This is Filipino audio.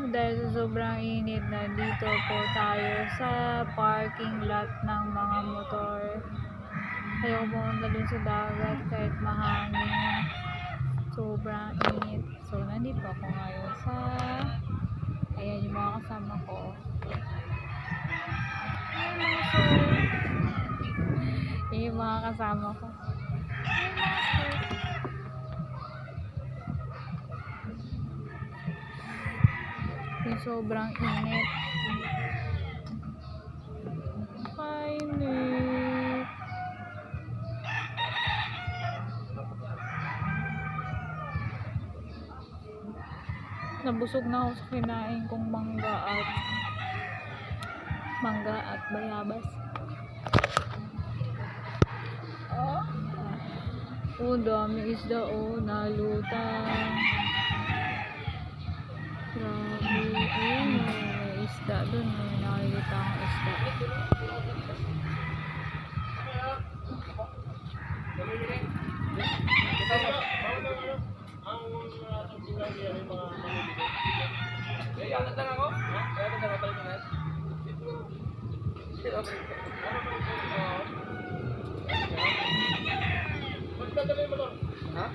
Dahil sa sobrang init, na dito po tayo sa parking lot ng mga motor. Ayaw pumunta dun sa dagat kahit mahangin. Sobrang init. So, nandito ako ngayon sa... Ayan yung mga kasama ko. Ayan mga sir. Ayan yung mga kasama ko. Ayan mga sir. Yung sobrang init. Kainit. Nabusog na ako sa kinain kong mangga at bayabas. Oh, dami isda nalutang. Grabe. Ayun, may isda dun. May nakikita ang isda. Ha?